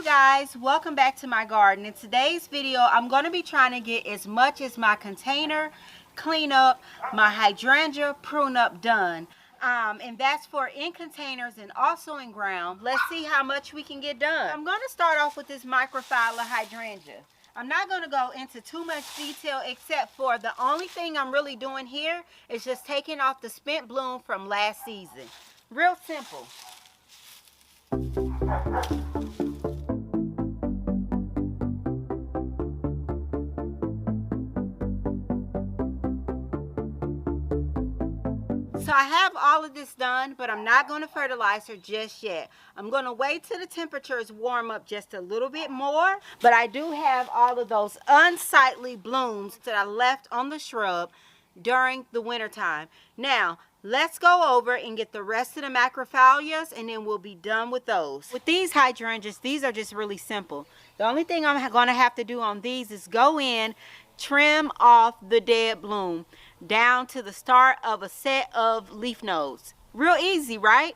guys, welcome back to my garden. In today's video I'm going to be trying to get as much as my container clean up, my hydrangea prune up done, and that's for in containers and also in ground. Let's see how much we can get done. I'm going to start off with this microphylla hydrangea. I'm not going to go into too much detail except for the only thing I'm really doing here is just taking off the spent bloom from last season. Real simple. So I have all of this done, but I'm not going to fertilize her just yet. I'm going to wait till the temperatures warm up just a little bit more. But I do have all of those unsightly blooms that I left on the shrub during the winter time. Now, let's go over and get the rest of the macrophyllus, and then we'll be done with those. With these hydrangeas, these are just really simple. The only thing I'm going to have to do on these is go in, trim off the dead bloom down to the start of a set of leaf nodes. Real easy, right?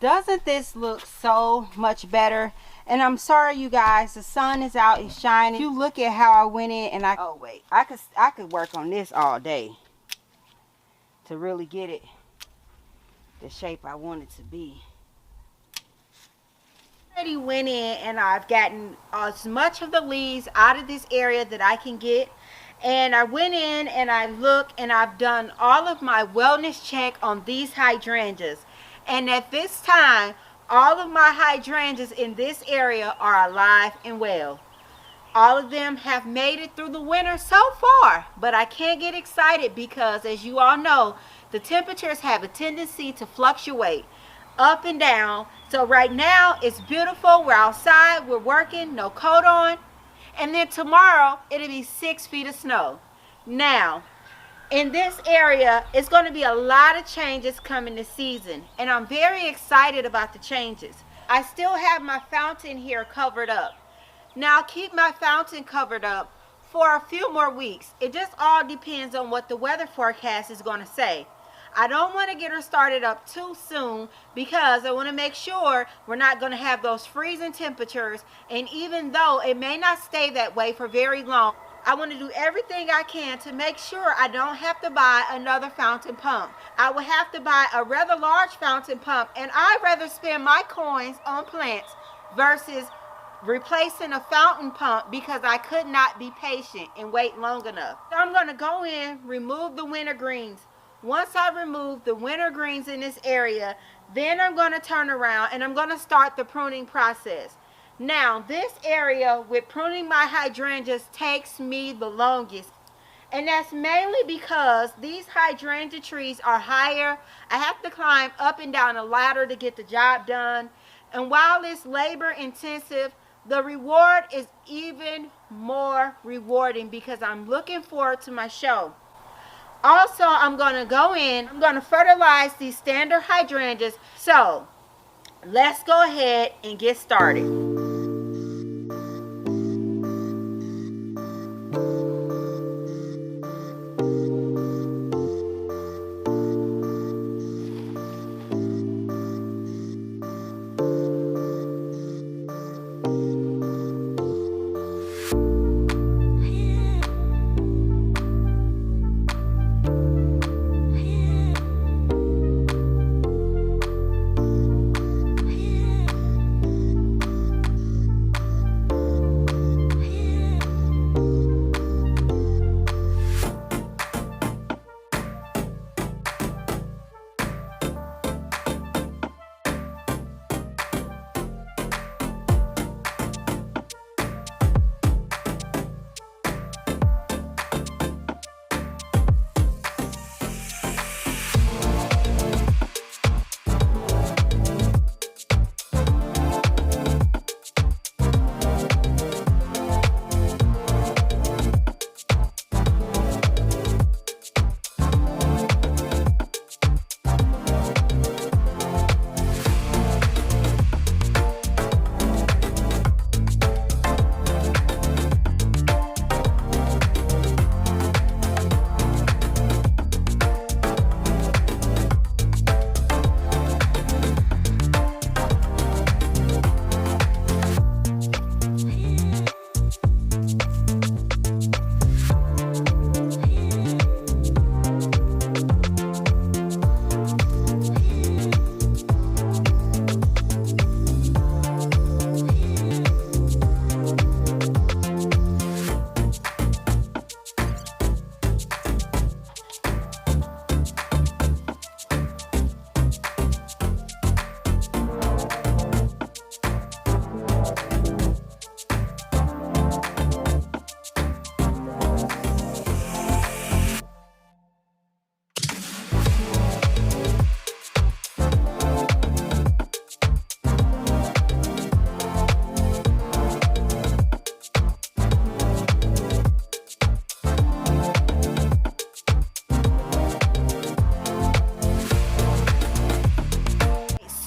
Doesn't this look so much better? And I'm sorry you guys, the sun is out, it's shining. You look at how I went in and I could work on this all day to really get it the shape I want it to be. I already went in and I've gotten as much of the leaves out of this area that I can get. And I went in and I looked and I've done all of my wellness check on these hydrangeas. And at this time, all of my hydrangeas in this area are alive and well. All of them have made it through the winter so far, but I can't get excited because, as you all know, the temperatures have a tendency to fluctuate up and down. So right now, it's beautiful. We're outside, we're working, no coat on. And then tomorrow, it'll be 6 feet of snow. Now, in this area, it's going to be a lot of changes coming this season, and I'm very excited about the changes. I still have my fountain here covered up. Now, I'll keep my fountain covered up for a few more weeks. It just all depends on what the weather forecast is going to say. I don't want to get her started up too soon because I want to make sure we're not going to have those freezing temperatures, and even though it may not stay that way for very long, I want to do everything I can to make sure I don't have to buy another fountain pump. I will have to buy a rather large fountain pump, and I'd rather spend my coins on plants versus replacing a fountain pump because I could not be patient and wait long enough. So I'm going to go in, remove the winter greens. Once I remove the winter greens in this area, then I'm going to turn around and I'm going to start the pruning process. Now, this area with pruning my hydrangeas takes me the longest. And that's mainly because these hydrangea trees are higher. I have to climb up and down a ladder to get the job done. And while it's labor intensive, the reward is even more rewarding because I'm looking forward to my show. Also, I'm going to go in, I'm going to fertilize these standard hydrangeas. So let's go ahead and get started.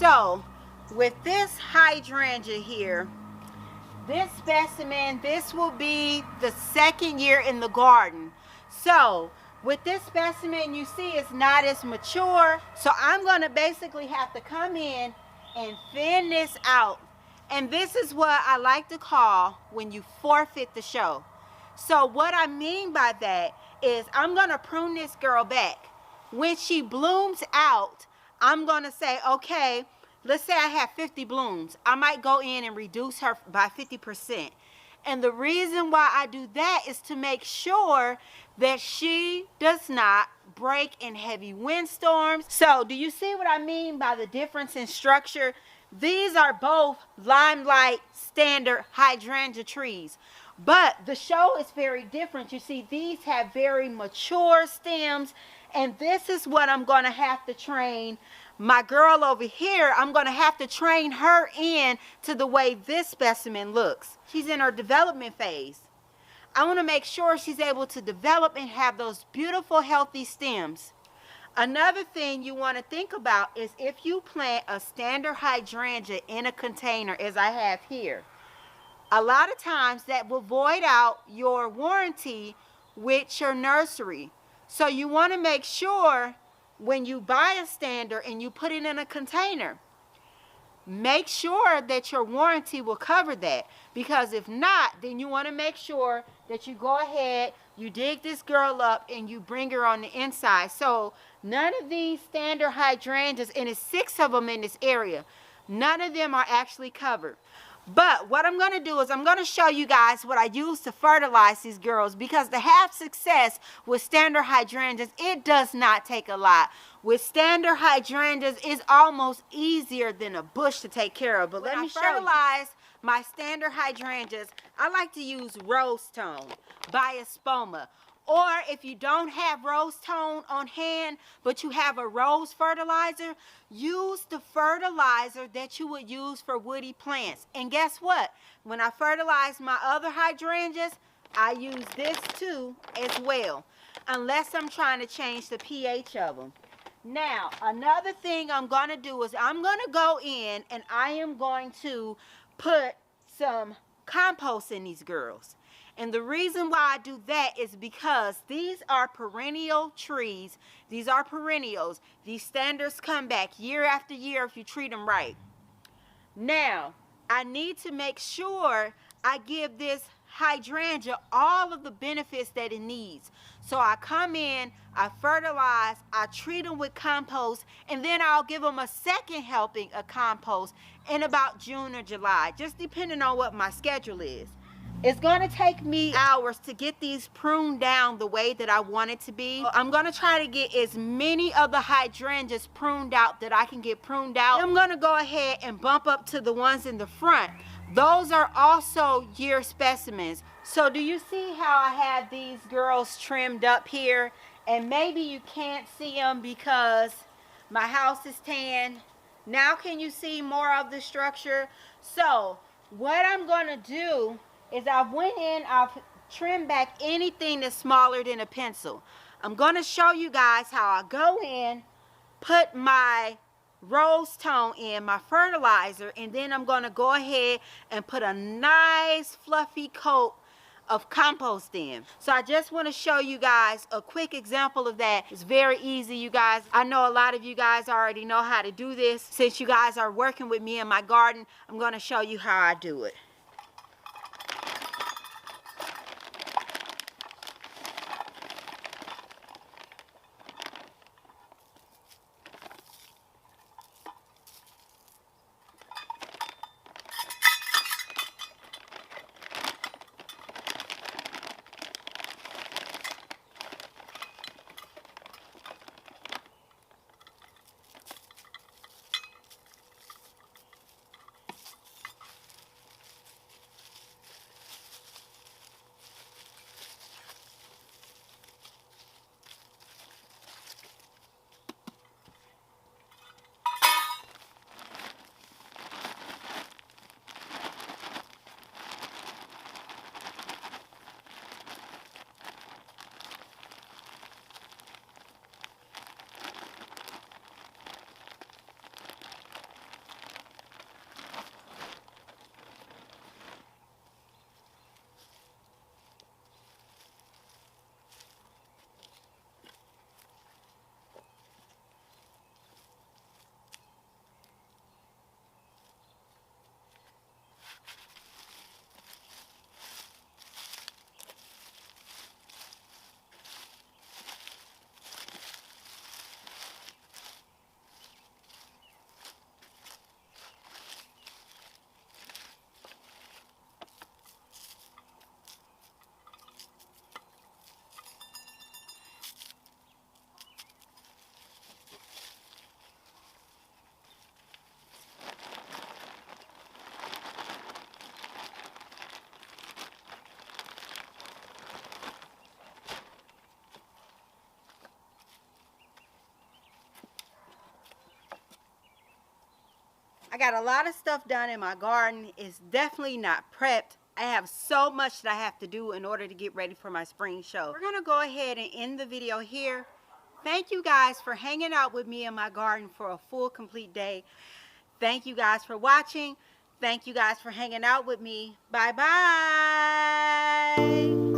So with this hydrangea here, this specimen, this will be the second year in the garden. So with this specimen, you see it's not as mature. So I'm going to basically have to come in and thin this out. And this is what I like to call when you forfeit the show. So what I mean by that is I'm going to prune this girl back. When she blooms out, I'm going to say, okay, let's say I have 50 blooms. I might go in and reduce her by 50%. And the reason why I do that is to make sure that she does not break in heavy windstorms. So do you see what I mean by the difference in structure? These are both limelight standard hydrangea trees, but the show is very different. You see, these have very mature stems, and this is what I'm going to have to train my girl over here. I'm going to have to train her in to the way this specimen looks. She's in her development phase. I want to make sure she's able to develop and have those beautiful healthy stems. Another thing you want to think about is if you plant a standard hydrangea in a container, as I have here, a lot of times that will void out your warranty with your nursery. So you want to make sure when you buy a standard and you put it in a container, make sure that your warranty will cover that. Because if not, then you want to make sure that you go ahead, you dig this girl up and you bring her on the inside. So none of these standard hydrangeas, and it's 6 of them in this area, none of them are actually covered. But what I'm going to do is I'm going to show you guys what I use to fertilize these girls, because to have success with standard hydrangeas, it does not take a lot. With standard hydrangeas, it's almost easier than a bush to take care of. But let me fertilize my standard hydrangeas. I like to use Rose Tone, Biospoma, Or if you don't have rose tone on hand, but you have a rose fertilizer, use the fertilizer that you would use for woody plants. And guess what? When I fertilize my other hydrangeas, I use this too as well, unless I'm trying to change the pH of them. Now, another thing I'm going to do is I'm going to go in and I am going to put some compost in these girls. And the reason why I do that is because these are perennial trees. These are perennials. These standards come back year after year if you treat them right. Now, I need to make sure I give this hydrangea all of the benefits that it needs. So I come in, I fertilize, I treat them with compost, and then I'll give them a second helping of compost in about June or July, just depending on what my schedule is. It's going to take me hours to get these pruned down the way that I want it to be. I'm going to try to get as many of the hydrangeas pruned out that I can get pruned out. I'm going to go ahead and bump up to the ones in the front. Those are also year specimens. So do you see how I have these girls trimmed up here? And maybe you can't see them because my house is tan. Now can you see more of the structure? So what I'm going to do is I've went in, I've trimmed back anything that's smaller than a pencil. I'm going to show you guys how I go in, put my rose tone in, my fertilizer, and then I'm going to go ahead and put a nice fluffy coat of compost in. So I just want to show you guys a quick example of that. It's very easy, you guys. I know a lot of you guys already know how to do this. Since you guys are working with me in my garden, I'm going to show you how I do it. I got a lot of stuff done in my garden. It's definitely not prepped. I have so much that I have to do in order to get ready for my spring show. We're going to go ahead and end the video here. Thank you guys for hanging out with me in my garden for a full complete day. Thank you guys for watching. Thank you guys for hanging out with me. Bye bye.